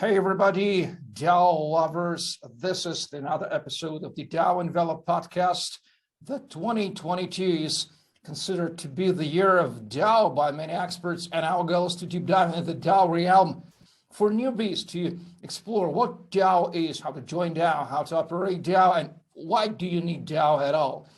Hey everybody, DAO lovers. This is another episode of the DAO Envelop podcast. The 2022 is considered to be the year of DAO by many experts, and our goal is to deep dive into the DAO realm for newbies to explore what DAO is, how to join DAO, how to operate DAO, and why do you need DAO at all.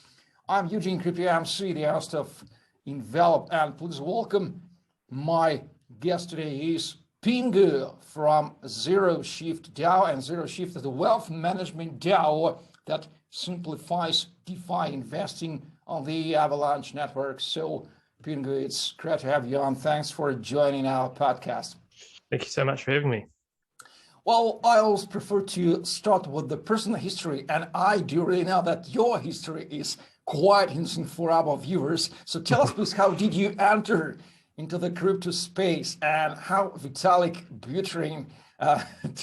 I'm Eugene Kripyamsi, the host of Envelop, and please welcome my guest today is Pingu from ZeroShift DAO, and ZeroShift is a wealth management DAO that simplifies DeFi investing on the Avalanche network. So, Pingu, it's great to have you on. Thanks for joining our podcast. Thank you so much for having me. Well, I always prefer to start with the personal history, and I do really know that your history is quite interesting for our viewers. So tell us, please, how did you enter into the crypto space and how Vitalik Buterin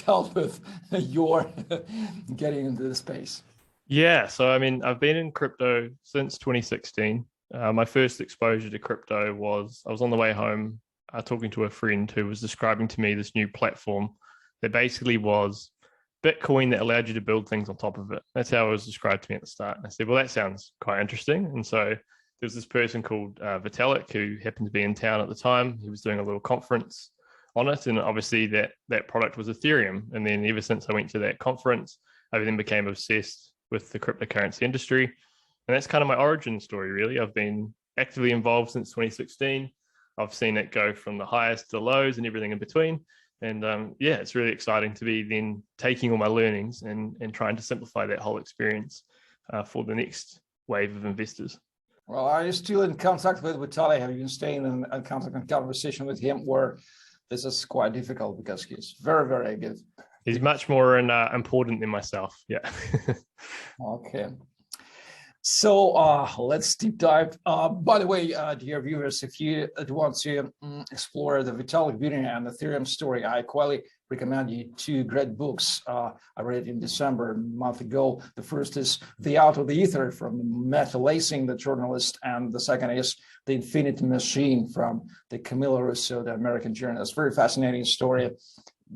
dealt with your getting into the space? Yeah, so I've been in crypto since 2016. My first exposure to crypto was I was on the way home talking to a friend who was describing to me this new platform that basically was Bitcoin that allowed you to build things on top of it. That's how it was described to me at the start. And I said, well, that sounds quite interesting. And so there's this person called Vitalik who happened to be in town at the time. He was doing a little conference on it. And obviously that product was Ethereum. And then ever since I went to that conference, I then became obsessed with the cryptocurrency industry. And that's kind of my origin story, really. I've been actively involved since 2016. I've seen it go from the highest to the lows and everything in between. And it's really exciting to be then taking all my learnings and trying to simplify that whole experience for the next wave of investors. Well, are you still in contact with Vitalik? Have you been staying in contact and conversation with him, where this is quite difficult because he's very, very good? He's much more important than myself. Yeah. Okay. So let's deep dive. By the way, dear viewers, if you want to explore the Vitalik Buterin and Ethereum story, I quietly recommend you two great books. I read in December, a month ago. The first is The Out of the Ether from Matt Lassing, the journalist, and the second is The Infinite Machine from the Camilo Russo, the American journalist. Very fascinating story.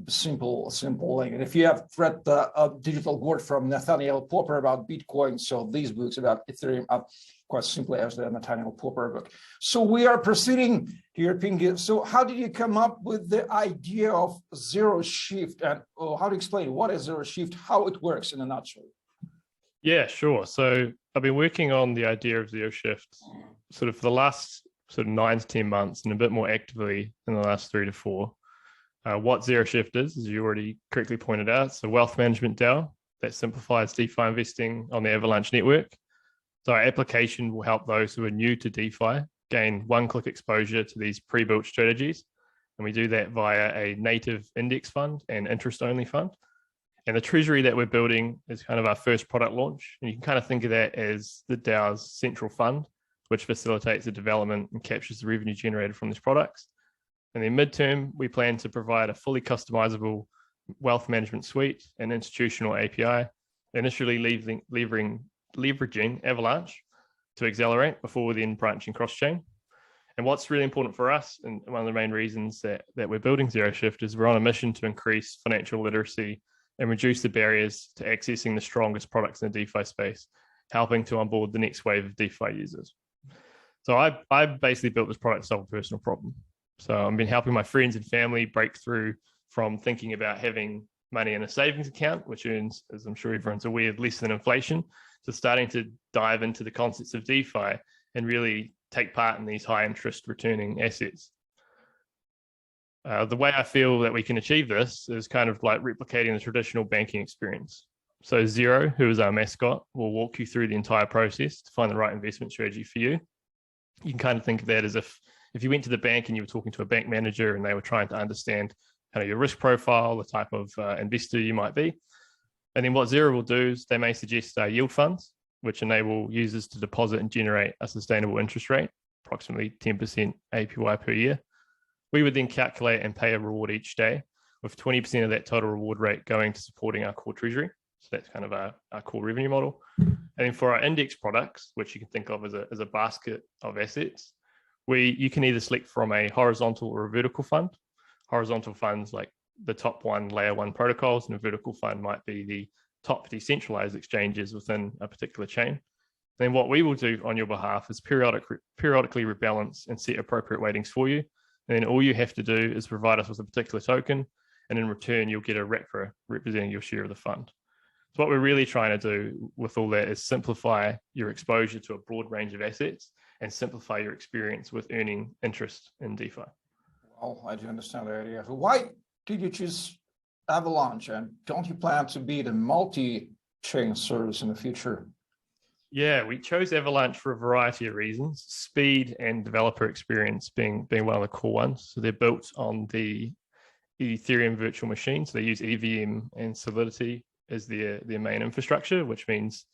Simple link. And if you have read the Digital Gourd from Nathaniel Popper about Bitcoin, so these books about Ethereum are quite simply as the Nathaniel Popper book. So we are proceeding here, Pingu. So how did you come up with the idea of ZeroShift, and how to explain what is ZeroShift, how it works in a nutshell? Yeah, sure. So I've been working on the idea of ZeroShift sort of for the last 9 to 10 months, and a bit more actively in the last 3 to 4. What ZeroShift is, as you already correctly pointed out, it's a wealth management DAO that simplifies DeFi investing on the Avalanche network. So our application will help those who are new to DeFi gain one-click exposure to these pre-built strategies. And we do that via a native index fund and interest-only fund. And the treasury that we're building is kind of our first product launch. And you can kind of think of that as the DAO's central fund, which facilitates the development and captures the revenue generated from these products. And then midterm, we plan to provide a fully customizable wealth management suite and institutional API, initially leveraging Avalanche to accelerate before then branching cross-chain. And what's really important for us, and one of the main reasons that we're building ZeroShift, is we're on a mission to increase financial literacy and reduce the barriers to accessing the strongest products in the DeFi space, helping to onboard the next wave of DeFi users. So I basically built this product to solve a personal problem. So I've been helping my friends and family break through from thinking about having money in a savings account, which earns, as I'm sure everyone's aware, less than inflation, to starting to dive into the concepts of DeFi and really take part in these high interest returning assets. The way I feel that we can achieve this is kind of like replicating the traditional banking experience. So Zero, who is our mascot, will walk you through the entire process to find the right investment strategy for you. You can kind of think of that as if you went to the bank and you were talking to a bank manager and they were trying to understand kind of your risk profile, the type of investor you might be. And then what Zero will do is they may suggest yield funds, which enable users to deposit and generate a sustainable interest rate, approximately 10% APY per year. We would then calculate and pay a reward each day, with 20% of that total reward rate going to supporting our core treasury. So that's kind of our core revenue model. And then for our index products, which you can think of as a basket of assets, you can either select from a horizontal or a vertical fund. Horizontal funds like the top one layer one protocols, and a vertical fund might be the top decentralized exchanges within a particular chain. Then what we will do on your behalf is periodically rebalance and set appropriate weightings for you. And then all you have to do is provide us with a particular token, and in return, you'll get a REPRA representing your share of the fund. So what we're really trying to do with all that is simplify your exposure to a broad range of assets and simplify your experience with earning interest in DeFi. Well, I do understand the idea. So why did you choose Avalanche, and don't you plan to be the multi-chain service in the future? Yeah, we chose Avalanche for a variety of reasons, speed and developer experience being one of the core ones. So they're built on the Ethereum virtual machine. So they use EVM and Solidity as their main infrastructure, which means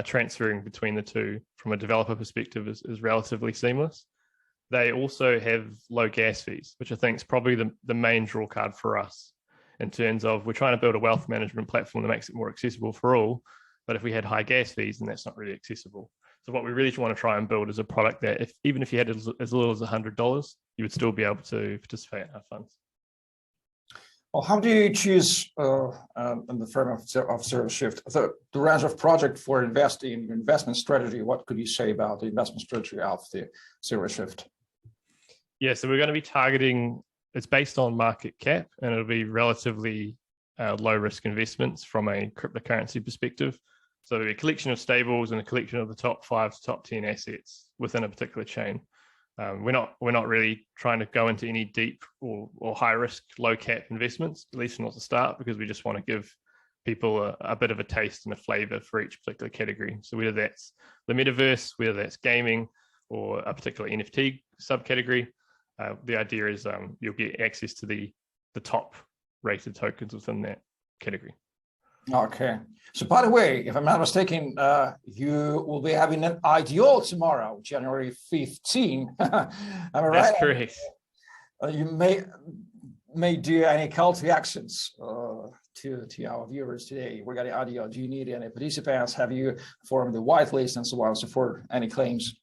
transferring between the two from a developer perspective is relatively seamless. They also have low gas fees, which I think is probably the main draw card for us in terms of we're trying to build a wealth management platform that makes it more accessible for all. But if we had high gas fees, then that's not really accessible. So what we really want to try and build is a product that even if you had as little as $100, you would still be able to participate in our funds. Well, how do you choose in the firm of ZeroShift the range of project for investing, investment strategy? What could you say about the investment strategy of the ZeroShift? Yeah, so we're going to be targeting, it's based on market cap, and it'll be relatively low risk investments from a cryptocurrency perspective. So a collection of stables and a collection of the top 5 to top 10 assets within a particular chain. We're not really trying to go into any deep or high risk, low cap investments, at least not to start, because we just want to give people a bit of a taste and a flavor for each particular category. So whether that's the metaverse, whether that's gaming, or a particular NFT subcategory, the idea is you'll get access to the top rated tokens within that category. Okay. So by the way, if I'm not mistaken, you will be having an IDO tomorrow, January 15. Am I right? That's correct. You may do any call to actions to our viewers today regarding IDO. Do you need any participants? Have you formed the whitelist and so on and so forth? Any claims?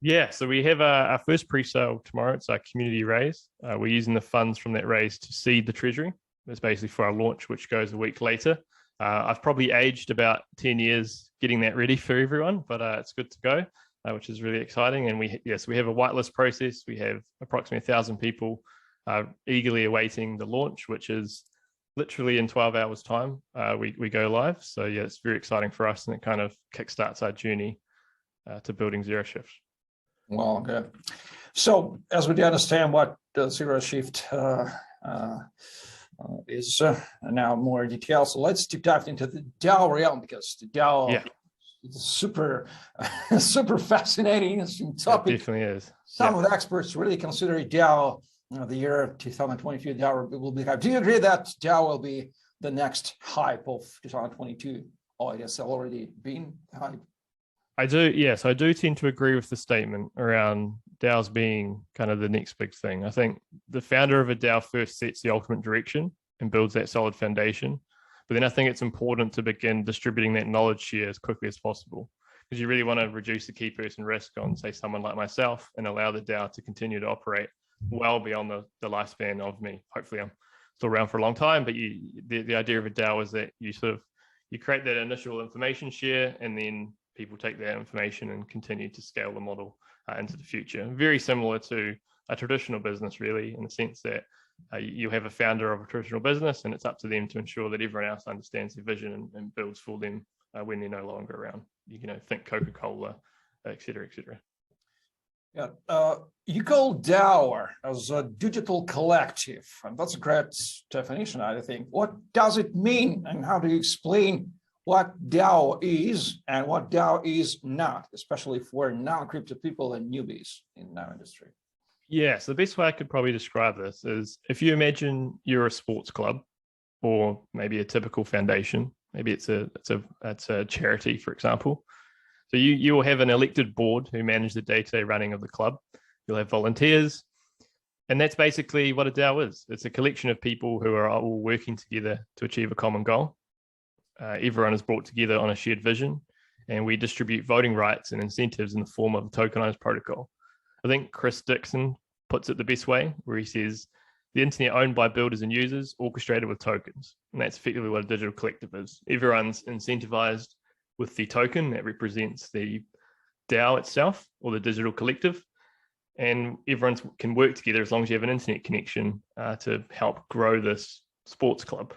Yeah, so we have our first pre-sale tomorrow. It's our community raise. We're using the funds from that raise to seed the treasury. That's basically for our launch, which goes a week later. I've probably aged about 10 years getting that ready for everyone, but it's good to go, which is really exciting. And we have a whitelist process. We have approximately 1,000 people eagerly awaiting the launch, which is literally in 12 hours time. We go live. So yeah, it's very exciting for us, and it kind of kickstarts our journey to building ZeroShift. Well, good. So as we understand what the ZeroShift is now more details. So let's deep dive into the DAO realm, because the DAO is super fascinating, interesting topic. It definitely is. Some of the experts really consider DAO the year 2022 DAO will be hype. Do you agree that DAO will be the next hype of 2022, or it has already been hype? I do, yes, I do tend to agree with the statement around DAOs being kind of the next big thing. I think the founder of a DAO first sets the ultimate direction and builds that solid foundation. But then I think it's important to begin distributing that knowledge share as quickly as possible, because you really want to reduce the key person risk on, say, someone like myself, and allow the DAO to continue to operate well beyond the lifespan of me. Hopefully I'm still around for a long time, but the idea of a DAO is that you create that initial information share, and then people take that information and continue to scale the model into the future. Very similar to a traditional business, really, in the sense that you have a founder of a traditional business, and it's up to them to ensure that everyone else understands their vision and builds for them when they're no longer around. Think Coca-Cola, et cetera, et cetera. Yeah, you call DAO as a digital collective, and that's a great definition, I think. What does it mean, and how do you explain what DAO is and what DAO is not, especially for non-crypto people and newbies in our industry? Yeah, so the best way I could probably describe this is, if you imagine you're a sports club, or maybe a typical foundation, maybe it's a charity, for example. So you will have an elected board who manage the day-to-day running of the club. You'll have volunteers, and that's basically what a DAO is. It's a collection of people who are all working together to achieve a common goal. Everyone is brought together on a shared vision, and we distribute voting rights and incentives in the form of a tokenized protocol. I think Chris Dixon puts it the best way, where he says, the internet owned by builders and users, orchestrated with tokens. And that's effectively what a digital collective is. Everyone's incentivized with the token that represents the DAO itself, or the digital collective. And everyone can work together as long as you have an internet connection to help grow this sports club.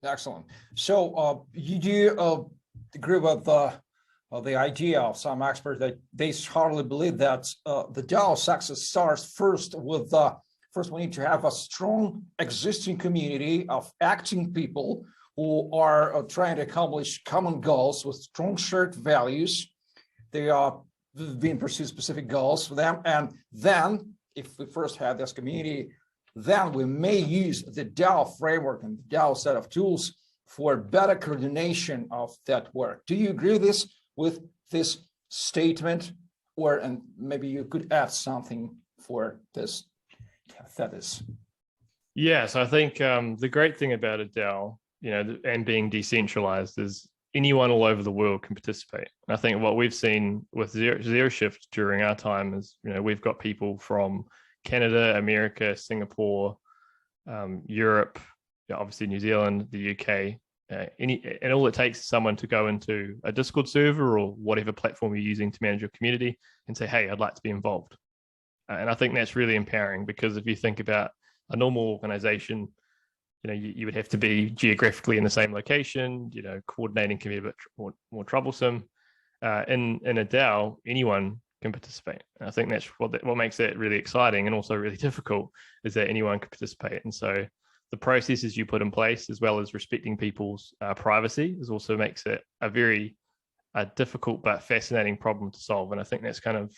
Excellent. So you do agree with the idea of some experts that they hardly believe that the DAO success starts first with first we need to have a strong existing community of acting people who are trying to accomplish common goals with strong shared values. They are being pursued specific goals for them, and then if we first have this community, then we may use the DAO framework and the DAO set of tools for better coordination of that work. Do you agree with this statement, or and maybe you could add something for this? That is. Yeah, so I think the great thing about a DAO, and being decentralized, is anyone all over the world can participate. And I think what we've seen with ZeroShift during our time is, we've got people from Canada, America, Singapore, Europe, obviously New Zealand, the UK, and all it takes is someone to go into a Discord server or whatever platform you're using to manage your community and say, hey, I'd like to be involved. And I think that's really empowering, because if you think about a normal organization, you would have to be geographically in the same location, coordinating can be a bit more troublesome. In a DAO, anyone can participate. And I think that's what makes it really exciting and also really difficult, is that anyone can participate. And so the processes you put in place, as well as respecting people's privacy, also makes it a very difficult but fascinating problem to solve. And I think that's kind of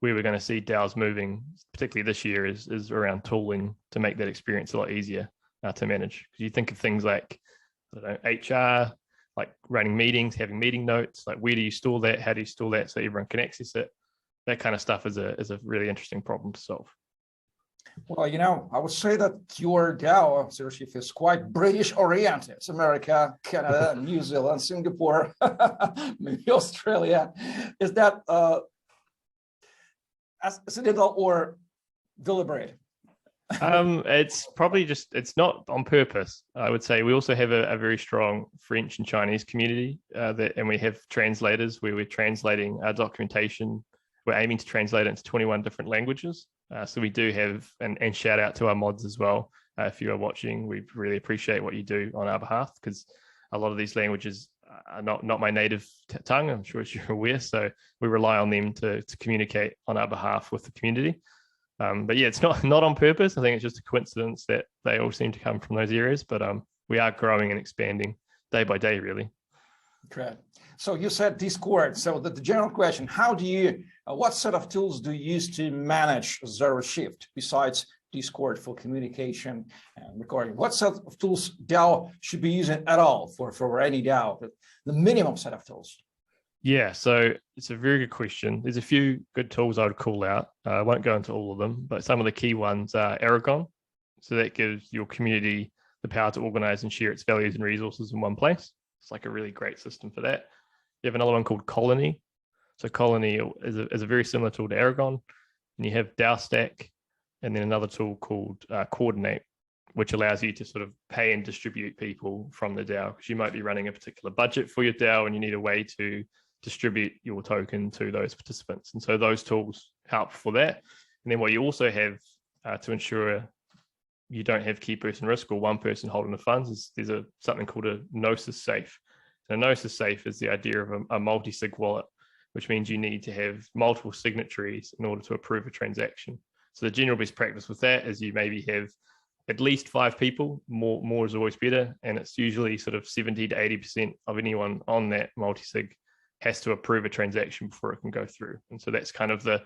where we're going to see DAOs moving, particularly this year, is around tooling to make that experience a lot easier to manage. Because you think of things like, HR, like running meetings, having meeting notes, like where do you store that? How do you store that so everyone can access it? That kind of stuff is a really interesting problem to solve. Well, I would say that your DAO, ZeroShift, is quite British oriented. It's America, Canada, New Zealand, Singapore, maybe Australia. Is that accidental or deliberate? It's probably it's not on purpose. I would say we also have a very strong French and Chinese community, and we have translators where we're translating our documentation. We're aiming to translate it into 21 different languages. So we do have, and shout out to our mods as well. If you are watching, we really appreciate what you do on our behalf, because a lot of these languages are not my native tongue, I'm sure as you're aware. So we rely on them to communicate on our behalf with the community. But yeah, it's not on purpose. I think it's just a coincidence that they all seem to come from those areas. But we are growing and expanding day by day, really. Great. So you said Discord. So the general question: what set of tools do you use to manage ZeroShift besides Discord for communication and recording? What set of tools DAO should be using at all for any DAO? The minimum set of tools. Yeah, so it's a very good question. There's a few good tools I would call out. I won't go into all of them, but some of the key ones are Aragon. So that gives your community the power to organize and share its values and resources in one place. It's like a really great system for that. You have another one called Colony. So Colony is a very similar tool to Aragon. And you have DAO Stack, and then another tool called Coordinate, which allows you to sort of pay and distribute people from the DAO, because you might be running a particular budget for your DAO and you need a way to distribute your token to those participants. And so those tools help for that. And then what you also have to ensure you don't have key person risk or one person holding the funds is there's something called a Gnosis safe. And a Gnosis safe is the idea of a multi-sig wallet, which means you need to have multiple signatories in order to approve a transaction. So the general best practice with that is you maybe have at least 5 people, more is always better. And it's usually sort of 70 to 80% of anyone on that multi-sig has to approve a transaction before it can go through. And so that's kind of the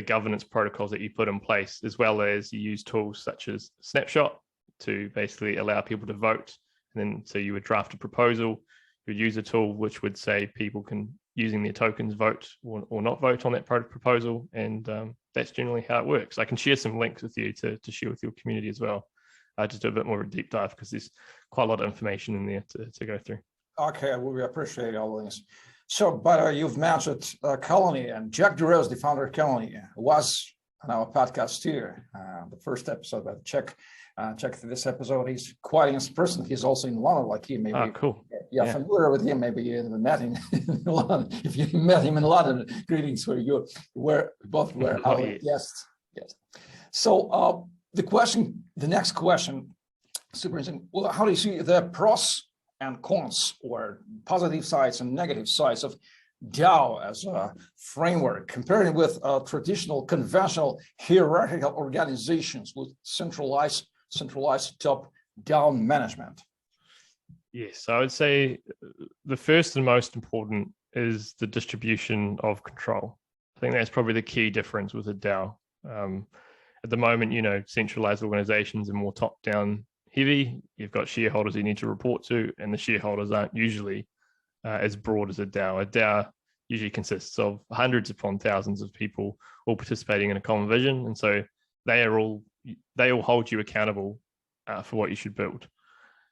governance protocols that you put in place, as well as you use tools such as Snapshot to basically allow people to vote. And then so you would draft a proposal, you would use a tool which would say people can, using their tokens, vote or not vote on that proposal. And that's generally how it works. I can share some links with you to share with your community as well. Just do a bit more of a deep dive, because there's quite a lot of information in there to go through. Okay, well, we appreciate all this. So, but you've mentioned Colony, and Jack DeRose, the founder of Colony, was on our podcast too. The first episode, but check this episode. He's quite a person. He's also in London, like you. Maybe cool. Yeah, familiar with him. Maybe you met him in London. If you met him in London, greetings for you. Both were our guests. Yes. So the next question, super interesting. Well, how do you see the pros and cons, or positive sides and negative sides of DAO as a framework, comparing with traditional, conventional, hierarchical organizations with centralized top-down management? Yes, I would say the first and most important is the distribution of control. I think that's probably the key difference with a DAO. At the moment, centralized organizations are more top-down heavy. You've got shareholders you need to report to, and the shareholders aren't usually as broad as a DAO. A DAO usually consists of hundreds upon thousands of people all participating in a common vision, and so they all hold you accountable for what you should build.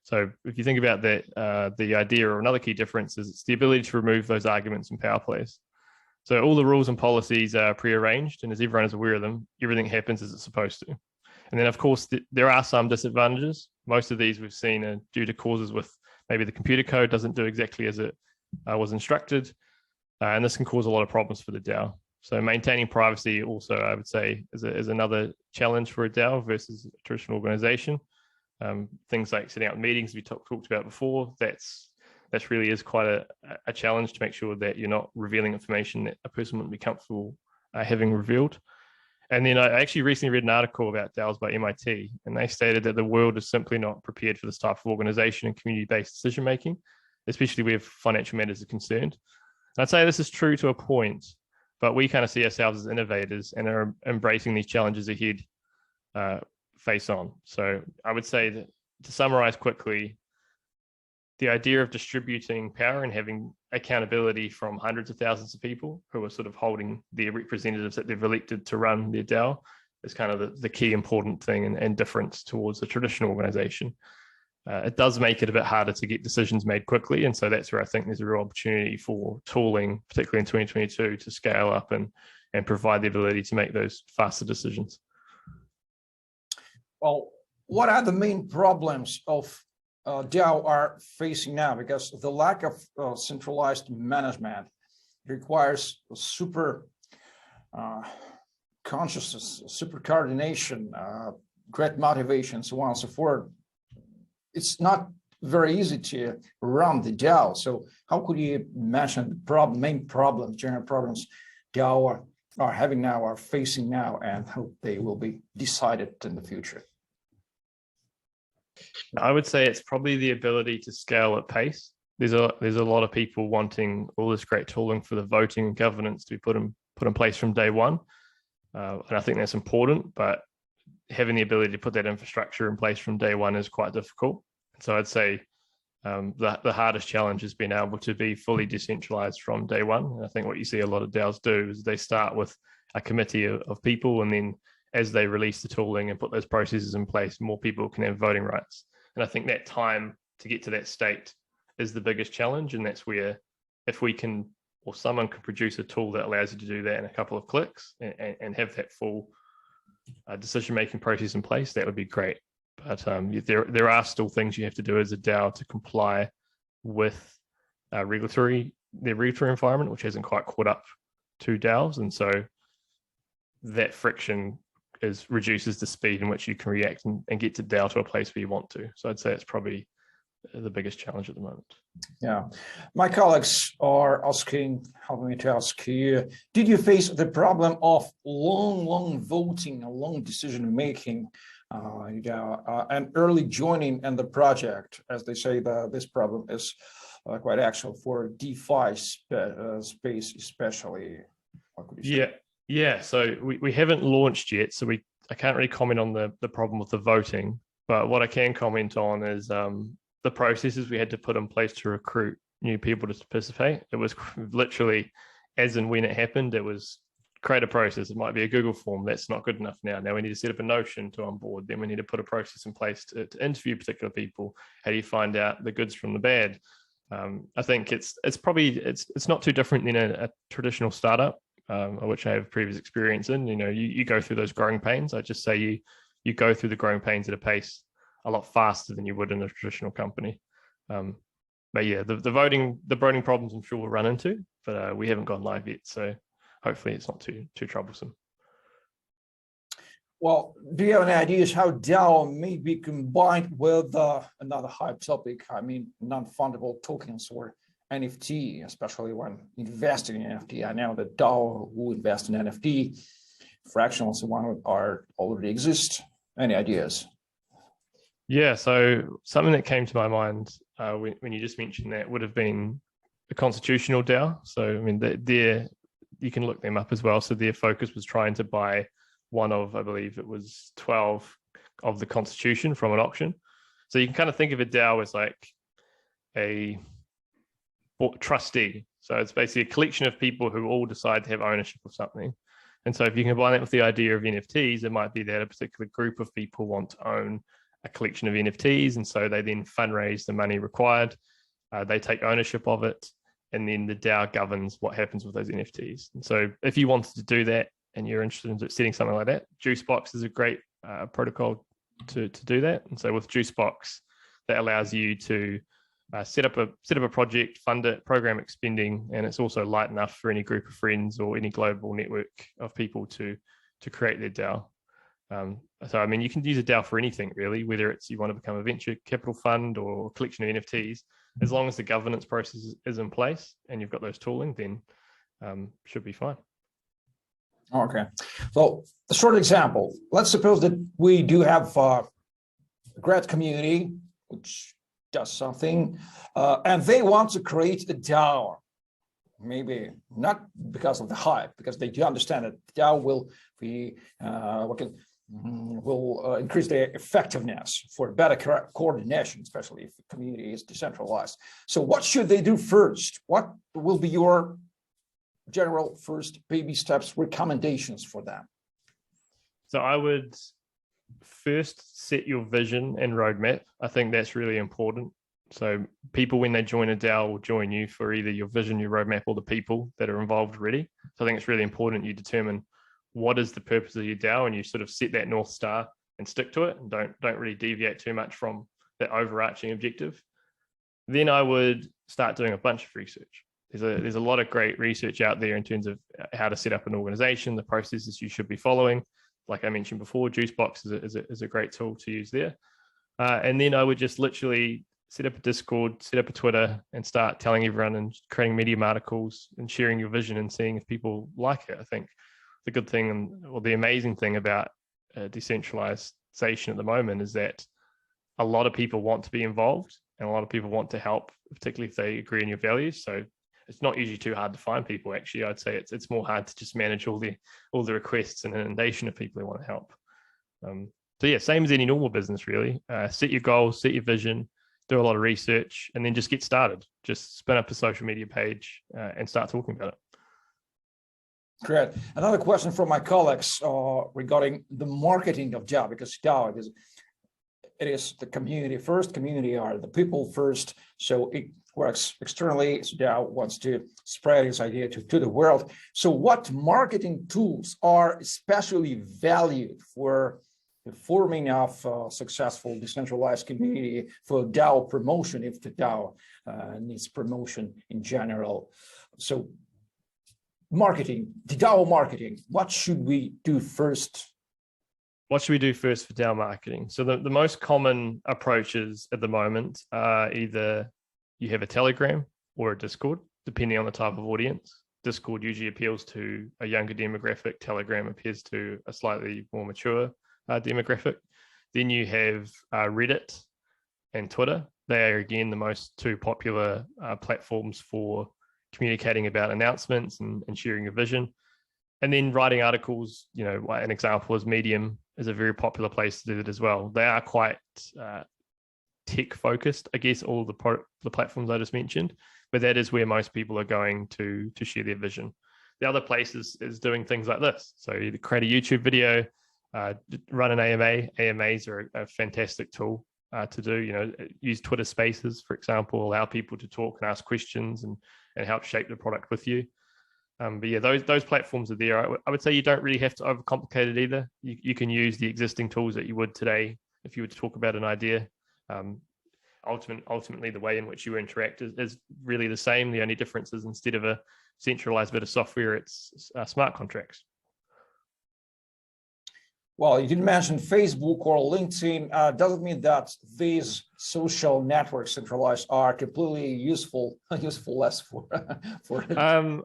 So if you think about that, the idea, or another key difference, is it's the ability to remove those arguments and power plays. So all the rules and policies are pre-arranged, and as everyone is aware of them, everything happens as it's supposed to. And then, of course, there are some disadvantages. Most of these we've seen are due to causes with maybe the computer code doesn't do exactly as it was instructed. And this can cause a lot of problems for the DAO. So maintaining privacy also, I would say, is another challenge for a DAO versus a traditional organization. Things like setting up meetings we talked about before, that really is quite a challenge to make sure that you're not revealing information that a person wouldn't be comfortable having revealed. And then I actually recently read an article about DAOs by MIT, and they stated that the world is simply not prepared for this type of organization and community-based decision-making, especially where financial matters are concerned. And I'd say this is true to a point, but we kind of see ourselves as innovators and are embracing these challenges ahead face on. So I would say that, to summarize quickly, the idea of distributing power and having accountability from hundreds of thousands of people who are sort of holding their representatives that they've elected to run their DAO is kind of the key important thing and difference towards a traditional organization. It does make it a bit harder to get decisions made quickly. And so that's where I think there's a real opportunity for tooling, particularly in 2022, to scale up and provide the ability to make those faster decisions. Well, what are the main problems of DAO are facing now? Because the lack of centralized management requires super consciousness, super coordination, great motivation, so on and so forth. It's not very easy to run the DAO. So how could you mention the main problems, general problems DAO are having now, are facing now, and how they will be decided in the future? I would say it's probably the ability to scale at pace. There's a lot of people wanting all this great tooling for the voting and governance to be put in place from day one, and I think that's important. But having the ability to put that infrastructure in place from day one is quite difficult. So I'd say the hardest challenge has been able to be fully decentralized from day one. And I think what you see a lot of DAOs do is they start with a committee of people, and then as they release the tooling and put those processes in place, more people can have voting rights. And I think that time to get to that state is the biggest challenge. And that's where, if we can, or someone can produce a tool that allows you to do that in a couple of clicks and have that full decision-making process in place, that would be great. But there are still things you have to do as a DAO to comply with the regulatory environment, which hasn't quite caught up to DAOs. And so that friction reduces the speed in which you can react and get to DAO to a place where you want to. So I'd say it's probably the biggest challenge at the moment. Yeah. My colleagues are helping me to ask you, did you face the problem of long voting, long decision-making, and early joining in the project? As they say, this problem is quite actual for DeFi space, especially. What could you say? Yeah. So we haven't launched yet, so I can't really comment on the problem with the voting. But what I can comment on is the processes we had to put in place to recruit new people to participate. It was literally as and when it happened. It was create a process. It might be a Google form. That's not good enough now. Now we need to set up a Notion to onboard. Then we need to put a process in place to interview particular people. How do you find out the goods from the bad? I think it's not too different than a traditional startup, which I have previous experience in. You go through those growing pains. I just say you go through the growing pains at a pace a lot faster than you would in a traditional company. But yeah, the voting problems I'm sure we'll run into, but we haven't gone live yet, so hopefully it's not too troublesome. Well, do you have any ideas how DAO may be combined with another hype topic? I mean, non-fungible tokens or NFT, especially when investing in NFT. I know that DAO who invest in NFT, fractionals one are already exist. Any ideas? Yeah, so something that came to my mind when you just mentioned that would have been a constitutional DAO. So I mean, you can look them up as well. So their focus was trying to buy one of, I believe it was 12 of the Constitution from an auction. So you can kind of think of a DAO as like a trustee. So it's basically a collection of people who all decide to have ownership of something. And so if you combine that with the idea of NFTs, it might be that a particular group of people want to own a collection of NFTs. And so they then fundraise the money required. They take ownership of it. And then the DAO governs what happens with those NFTs. And so if you wanted to do that and you're interested in setting something like that, Juicebox is a great protocol to do that. And so with Juicebox, that allows you to set up a project, fund it, program it spending, and it's also light enough for any group of friends or any global network of people to create their DAO. So I mean, you can use a DAO for anything really, whether it's you want to become a venture capital fund or a collection of NFTs. As long as the governance process is in place and you've got those tooling, then should be fine. Okay, so a short example. Let's suppose that we do have a great community which does something, and they want to create a DAO. Maybe not because of the hype, because they do understand that DAO will be will increase their effectiveness for better coordination, especially if the community is decentralized. So what should they do first? What will be your general first baby steps recommendations for them? So I would first set your vision and roadmap. I think that's really important. So people, when they join a DAO, will join you for either your vision, your roadmap, or the people that are involved already. So I think it's really important you determine what is the purpose of your DAO and you sort of set that North Star and stick to it and don't really deviate too much from that overarching objective. Then I would start doing a bunch of research. There's a lot of great research out there in terms of how to set up an organization, the processes you should be following. Like I mentioned before, Juicebox is a great tool to use there. And then I would just literally set up a Discord, set up a Twitter, and start telling everyone and creating Medium articles and sharing your vision and seeing if people like it. I think the good thing, or the amazing thing about decentralization at the moment is that a lot of people want to be involved and a lot of people want to help, particularly if they agree on your values. So it's not usually too hard to find people. Actually, I'd say it's more hard to just manage all the requests and inundation of people who want to help. So yeah, same as any normal business, really. Set your goals, set your vision, do a lot of research, and then just get started. Just spin up a social media page and start talking about it. Great. Another question from my colleagues regarding the marketing of DAO, because DAO it is the community first. Community are the people first. So it works externally. So DAO wants to spread its idea to the world. So what marketing tools are especially valued for the forming of a successful decentralized community for DAO promotion, if the DAO needs promotion in general? So marketing, the DAO marketing, what should we do first? What should we do first for DAO marketing? So the most common approaches at the moment are either you have a Telegram or a Discord, depending on the type of audience. Discord usually appeals to a younger demographic. Telegram appeals to a slightly more mature demographic. Then you have Reddit and Twitter. They are, again, the most two popular platforms for communicating about announcements and sharing your vision. And then writing articles, an example is Medium is a very popular place to do it as well. They are quite tech focused, I guess, all the platforms I just mentioned, but that is where most people are going to share their vision. The other place is doing things like this. So you create a YouTube video, run an AMA. AMAs are a fantastic tool to do. Use Twitter Spaces, for example, allow people to talk and ask questions and help shape the product with you. But yeah, those platforms are there. I would say you don't really have to overcomplicate it either. You can use the existing tools that you would today if you were to talk about an idea. Ultimately, the way in which you interact is really the same. The only difference is instead of a centralized bit of software, it's smart contracts. Well, you didn't mention Facebook or LinkedIn. Doesn't mean that these social networks centralized are completely less for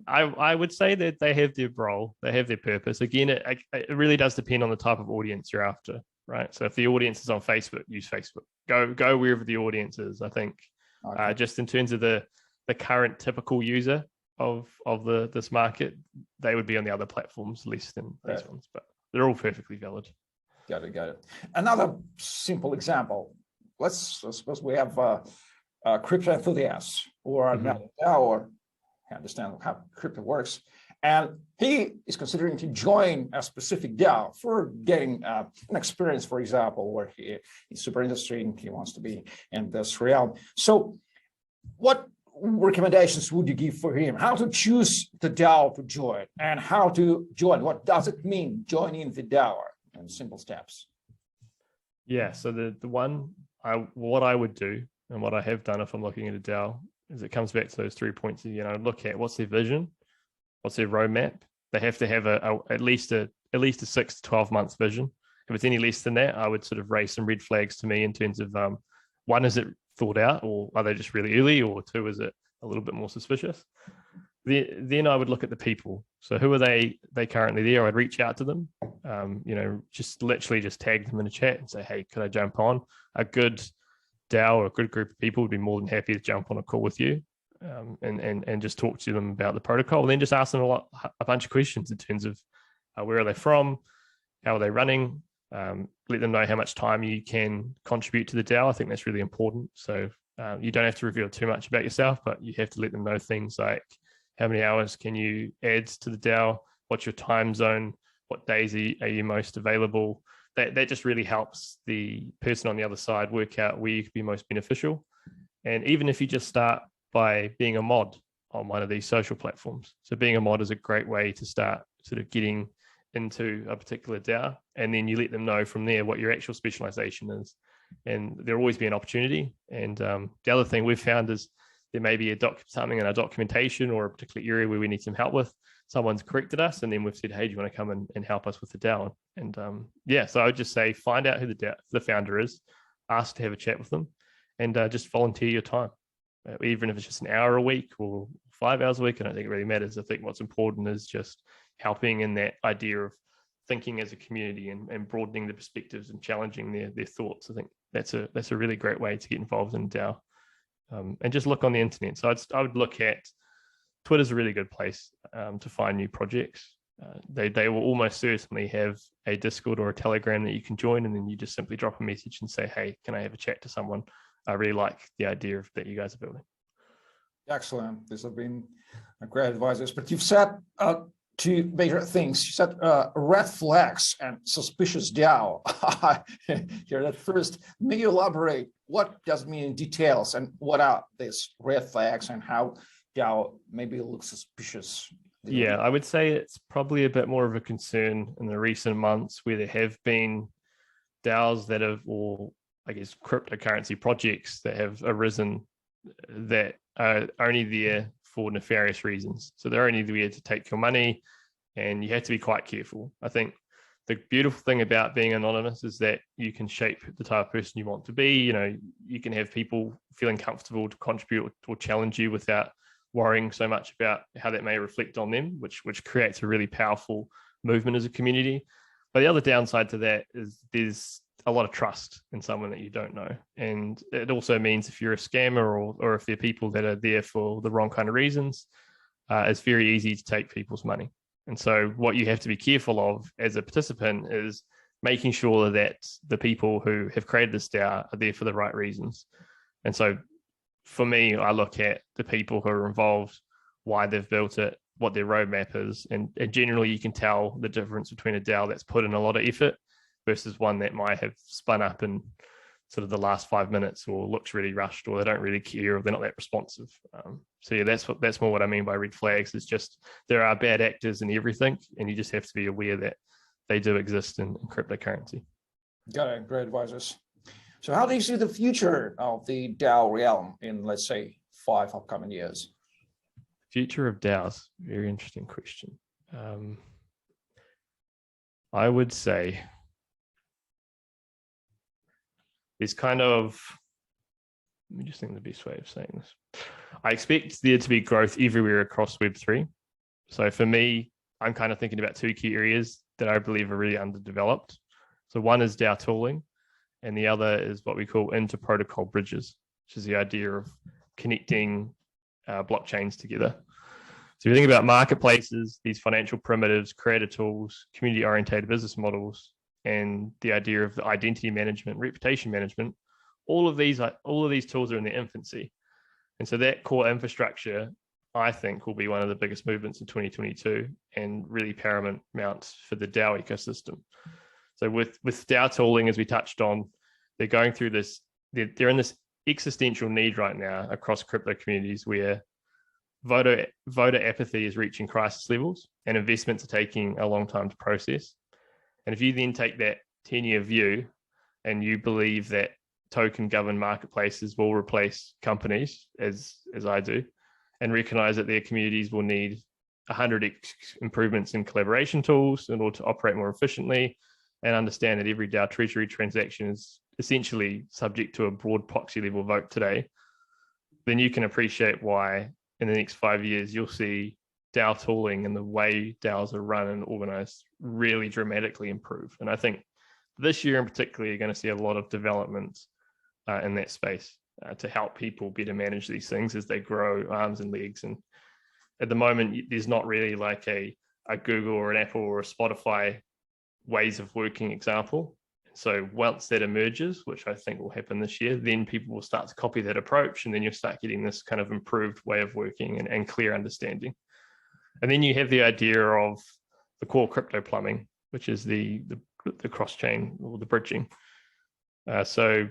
I would say that they have their role, they have their purpose. Again, it really does depend on the type of audience you're after, right? So if the audience is on Facebook, use Facebook. Go wherever the audience is. I think okay. Just in terms of the current typical user of this market, they would be on the other platforms less than these ones, but they're all perfectly valid. Got it. Another simple example. Let's suppose we have crypto enthusiasts or another DAO, or understand how crypto works, and he is considering to join a specific DAO for getting an experience, for example, where he's super interested and he wants to be in this realm. So, what recommendations would you give for him? How to choose the DAO to join, and how to join? What does it mean joining the DAO? In simple steps. Yeah. So the one what I would do and what I have done if I'm looking at a DAO is it comes back to those 3 points. Look at what's their vision, what's their roadmap. They have to have at least a 6 to 12 months vision. If it's any less than that, I would sort of raise some red flags to me in terms of one, is it thought out, or are they just really early, or two, is it a little bit more suspicious? Then I would look at the people. So who are they currently there? I'd reach out to them, just literally just tag them in a chat and say, hey, could I jump on? A good DAO or a good group of people would be more than happy to jump on a call with you and just talk to them about the protocol. And then just ask them a bunch of questions in terms of where are they from, how are they running, let them know how much time you can contribute to the DAO. I think that's really important. So you don't have to reveal too much about yourself, but you have to let them know things like how many hours can you add to the DAO, what's your time zone, what days are you most available. That just really helps the person on the other side work out where you could be most beneficial. And even if you just start by being a mod on one of these social platforms. So being a mod is a great way to start sort of getting into a particular DAO, and then you let them know from there what your actual specialization is. And there'll always be an opportunity. And the other thing we've found is there may be something in our documentation or a particular area where we need some help with. Someone's corrected us, and then we've said, hey, do you want to come and help us with the DAO? And so I would just say, find out who the founder is, ask to have a chat with them, and just volunteer your time. Even if it's just an hour a week or 5 hours a week, I don't think it really matters. I think what's important is just helping in that idea of thinking as a community and broadening the perspectives and challenging their thoughts. I think that's a really great way to get involved in DAO. And just look on the internet. So I would look at Twitter's a really good place to find new projects. They will almost certainly have a Discord or a Telegram that you can join, and then you just simply drop a message and say, hey, can I have a chat to someone? I really like the idea that you guys are building. Excellent. These have been great advices. But you've said two major things. You said red flags and suspicious DAO. Here at first, may you elaborate? What does it mean in details, and what are these red flags, and how DAO maybe looks suspicious? Yeah, I would say it's probably a bit more of a concern in the recent months where there have been DAOs that have, or I guess cryptocurrency projects that have arisen that are only there for nefarious reasons. So they're only there to take your money, and you have to be quite careful. I think the beautiful thing about being anonymous is that you can shape the type of person you want to be. You can have people feeling comfortable to contribute or challenge you without worrying so much about how that may reflect on them, which creates a really powerful movement as a community. But the other downside to that is there's a lot of trust in someone that you don't know. And it also means if you're a scammer or if they're people that are there for the wrong kind of reasons, it's very easy to take people's money. And so what you have to be careful of as a participant is making sure that the people who have created this DAO are there for the right reasons. And so for me, I look at the people who are involved, why they've built it, what their roadmap is. And generally you can tell the difference between a DAO that's put in a lot of effort versus one that might have spun up in sort of the last 5 minutes, or looks really rushed, or they don't really care, or they're not that responsive. So yeah, that's more what I mean by red flags. It's just there are bad actors in everything, and you just have to be aware that they do exist in cryptocurrency. Got it. Great advices. So how do you see the future of the DAO realm in, let's say, 5 upcoming years? Future of DAOs, very interesting question. I would say there's kind of, let me just think the best way of saying this. I expect there to be growth everywhere across Web3. So for me, I'm kind of thinking about 2 key areas that I believe are really underdeveloped. So one is DAO tooling, and the other is what we call inter-protocol bridges, which is the idea of connecting blockchains together. So if you think about marketplaces, these financial primitives, creator tools, community-oriented business models, and the idea of the identity management, reputation management, all of these tools are in their infancy. And so that core infrastructure, I think, will be one of the biggest movements in 2022 and really paramount for the DAO ecosystem. So with DAO tooling, as we touched on, they're going through this, they're in this existential need right now across crypto communities where voter apathy is reaching crisis levels and investments are taking a long time to process. And if you then take that 10-year view and you believe that token governed marketplaces will replace companies, as I do, and recognize that their communities will need 100x improvements in collaboration tools in order to operate more efficiently, and understand that every DAO treasury transaction is essentially subject to a broad proxy level vote today, then you can appreciate why in the next 5 years, you'll see DAO tooling and the way DAOs are run and organized really dramatically improve. And I think this year in particular, you're going to see a lot of development in that space to help people better manage these things as they grow arms and legs. And at the moment, there's not really like a Google or an Apple or a Spotify ways of working example. So once that emerges, which I think will happen this year, then people will start to copy that approach, and then you'll start getting this kind of improved way of working and clear understanding. And then you have the idea of the core crypto plumbing, which is the cross-chain or the bridging. So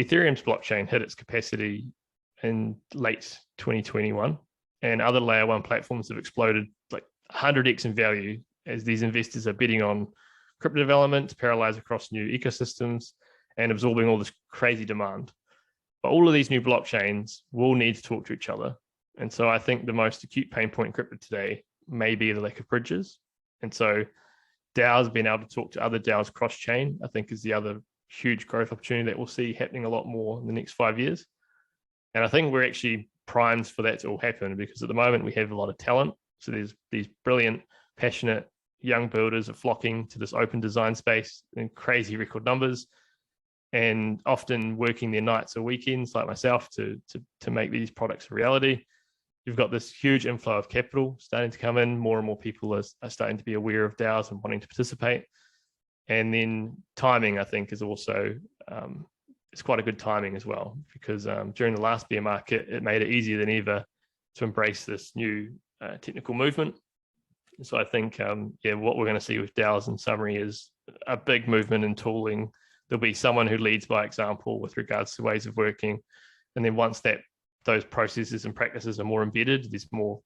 Ethereum's blockchain hit its capacity in late 2021, and other layer 1 platforms have exploded like 100x in value as these investors are betting on crypto development to parallelize across new ecosystems and absorbing all this crazy demand. But all of these new blockchains will need to talk to each other. And so I think the most acute pain point in crypto today may be the lack of bridges. And so DAOs being able to talk to other DAOs cross-chain, I think is the other huge growth opportunity that we'll see happening a lot more in the next 5 years. And I think we're actually primed for that to all happen, because at the moment we have a lot of talent. So there's these brilliant, passionate young builders are flocking to this open design space in crazy record numbers, and often working their nights or weekends like myself to make these products a reality. You've got this huge inflow of capital starting to come in. More and more people are starting to be aware of DAOs and wanting to participate. And then timing, I think, is also it's quite a good timing as well, because during the last bear market, it made it easier than ever to embrace this new technical movement. So I think, what we're going to see with DAOs in summary is a big movement in tooling. There'll be someone who leads by example with regards to ways of working. And then once those processes and practices are more embedded, there's more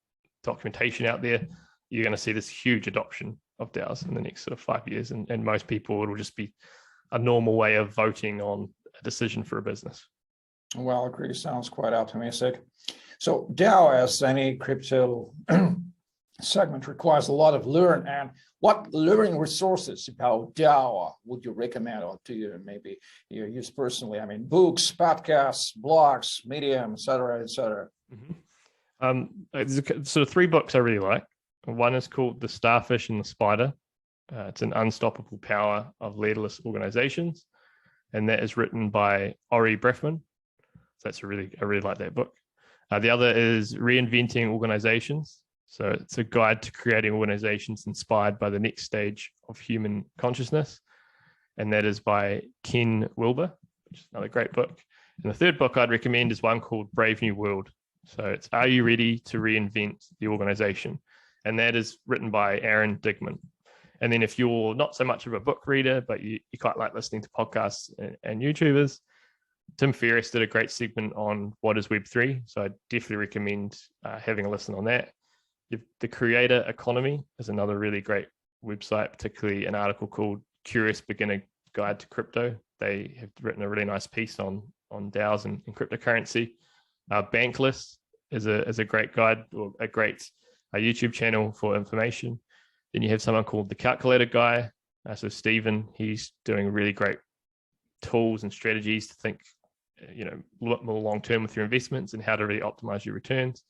documentation out there, you're going to see this huge adoption of DAOs in the next sort of 5 years. And most people, it'll just be a normal way of voting on a decision for a business. Well, agree. Sounds quite optimistic. So DAO, as any crypto segment, requires a lot of learn. And what learning resources about DAO would you recommend, or do you maybe you use personally? I mean, books, podcasts, blogs, Medium, et cetera, et cetera. There's sort of 3 books I really like. One is called The Starfish and the Spider. It's an unstoppable power of leaderless organizations. And that is written by Ori Brefman. So I really like that book. The other is Reinventing Organizations. So it's a guide to creating organizations inspired by the next stage of human consciousness. And that is by Ken Wilber, which is another great book. And the third book I'd recommend is one called Brave New World. So it's Are You Ready to Reinvent the Organization? And that is written by Aaron Digman. And then if you're not so much of a book reader, but you quite like listening to podcasts and YouTubers, Tim Ferriss did a great segment on what is Web3. So I definitely recommend having a listen on that. The Creator Economy is another really great website, particularly an article called Curious Beginner Guide to Crypto. They have written a really nice piece on DAOs and cryptocurrency. Bankless is a great guide, or a great YouTube channel for information. Then you have someone called the Calculator Guy. So Stephen, he's doing really great tools and strategies to think, a lot more long term with your investments and how to really optimize your returns.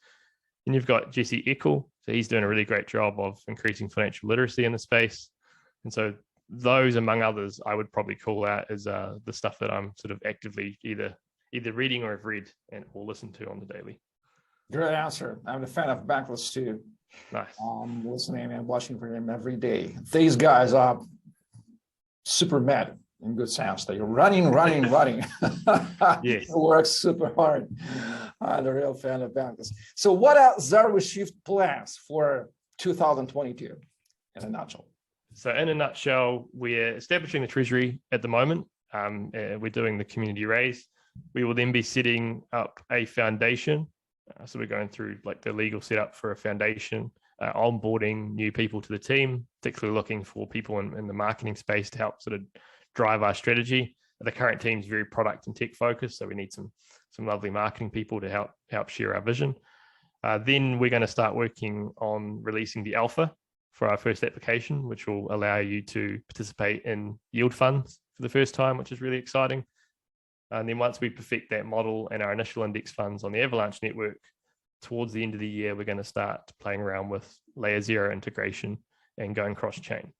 And you've got Jesse Eckel, so he's doing a really great job of increasing financial literacy in the space. And so those, among others, I would probably call out as the stuff that I'm sort of actively either reading or have read or listened to on the daily. Great answer. I'm a fan of Bankless too. Nice. Listening and watching for him every day. These guys are super mad in good sense. They're running. Yes. Work super hard. I'm a real fan of Bankless. So what are ZeroShift plans for 2022 in a nutshell? So in a nutshell, we're establishing the treasury at the moment. We're doing the community raise. We will then be setting up a foundation. So we're going through like the legal setup for a foundation, onboarding new people to the team, particularly looking for people in the marketing space to help sort of drive our strategy. The current team is very product and tech focused, so we need some lovely marketing people to help share our vision. Then we're going to start working on releasing the alpha for our first application, which will allow you to participate in yield funds for the first time, which is really exciting. And then once we perfect that model and our initial index funds on the Avalanche network, towards the end of the year, we're going to start playing around with layer 0 integration and going cross-chain.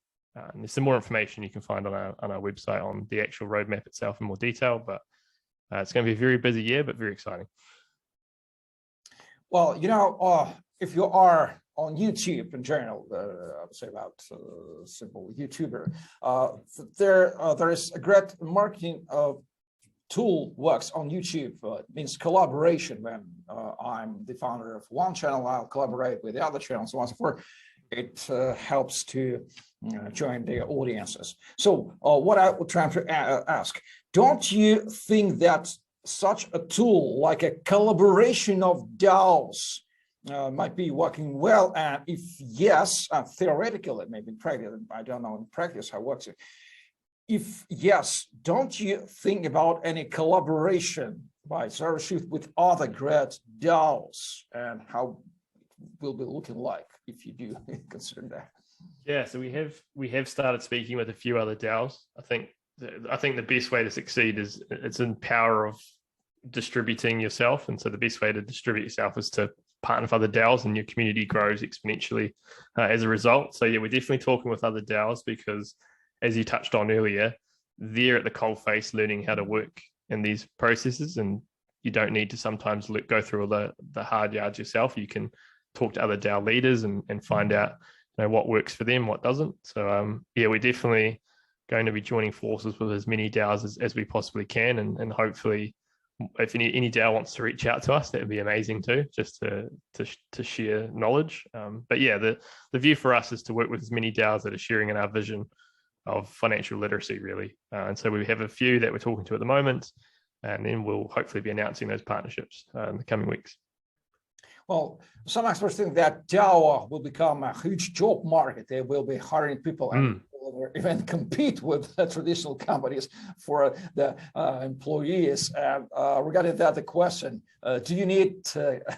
There's some more information you can find on our website on the actual roadmap itself in more detail, but it's going to be a very busy year, but very exciting. Well, if you are on YouTube in general, I would say about simple YouTuber, there is a great marketing tool works on YouTube. It means collaboration. When I'm the founder of one channel, I'll collaborate with the other channel, so on and so forth. It helps to join the audiences. So what I would try to ask, don't you think that such a tool like a collaboration of DAOs might be working well? And if yes, theoretically, maybe in practice, I don't know in practice how it works. If yes, don't you think about any collaboration by ZeroShift with other great DAOs, and how it will be looking like if you do consider that? Yeah, so we have started speaking with a few other DAOs. I think the best way to succeed is it's in power of distributing yourself, and so the best way to distribute yourself is to partner with other DAOs, and your community grows exponentially as a result. So yeah, we're definitely talking with other DAOs because, as you touched on earlier, they're at the coalface learning how to work in these processes, and you don't need to sometimes go through all the hard yards yourself. You can talk to other DAO leaders and find out what works for them, what doesn't. So yeah, we're definitely going to be joining forces with as many DAOs as we possibly can, and hopefully if any DAO wants to reach out to us, that would be amazing too, just to share knowledge. But yeah, the view for us is to work with as many DAOs that are sharing in our vision of financial literacy, really. And so we have a few that we're talking to at the moment, and then we'll hopefully be announcing those partnerships in the coming weeks. Well, some experts think that DAO will become a huge job market. They will be hiring people and will even compete with traditional companies for the employees. And regarding that, the question, do you need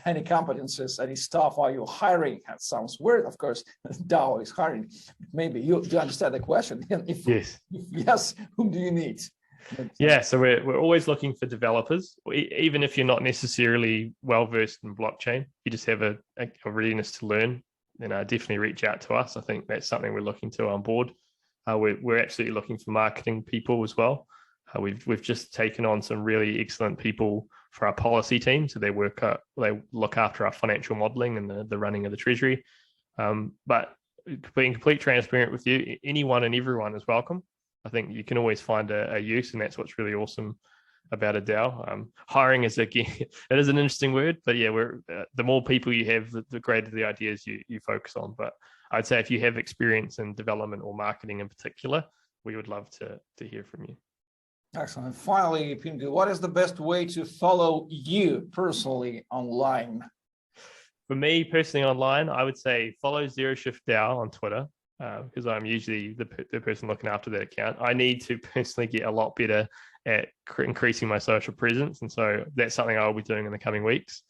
any competencies, any staff? Are you hiring? That sounds weird. Of course, DAO is hiring. Maybe you understand the question. If yes, whom do you need? Yeah, so we're always looking for developers, even if you're not necessarily well versed in blockchain. You just have a readiness to learn, then definitely reach out to us. I think that's something we're looking to on board. We're absolutely looking for marketing people as well. We've just taken on some really excellent people for our policy team, so they look after our financial modeling and the running of the treasury. But being completely transparent with you, anyone and everyone is welcome. I think you can always find a use, and that's what's really awesome about a DAO. Hiring is, again, it is an interesting word, but yeah, the more people you have, the greater the ideas you focus on. But I'd say if you have experience in development or marketing in particular, we would love to hear from you. Excellent. Finally, Pingu, what is the best way to follow you personally online? For me personally online, I would say follow ZeroShift DAO on Twitter because I'm usually the person looking after that account. I need to personally get a lot better at increasing my social presence. And so that's something I will be doing in the coming weeks.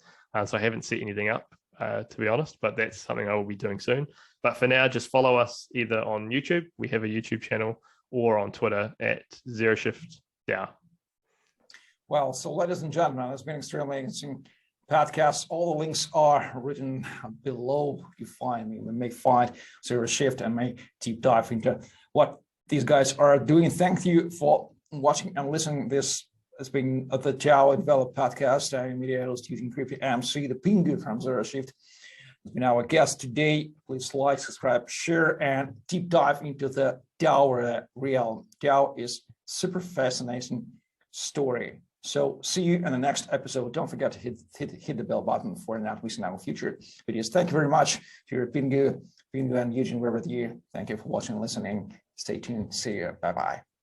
So I haven't set anything up, to be honest, but that's something I will be doing soon. But for now, just follow us either on YouTube. We have a YouTube channel, or on Twitter at ZeroShift DAO. Well, so ladies and gentlemen, it's been extremely interesting podcast. All the links are written below. You may find ZeroShift and may deep dive into what these guys are doing. Thank you for watching and listening. This has been the DAO Envelop podcast. I'm media host using Crypto MC, the Pingu from ZeroShift. Has been our guest today. Please like, subscribe, share, and deep dive into the DAO realm. DAO is super fascinating story. So see you in the next episode. Don't forget to hit the bell button for not missing our future videos. Thank you very much to your Pingu and Eugene. We're with you. Thank you for watching and listening. Stay tuned. See you. Bye-bye.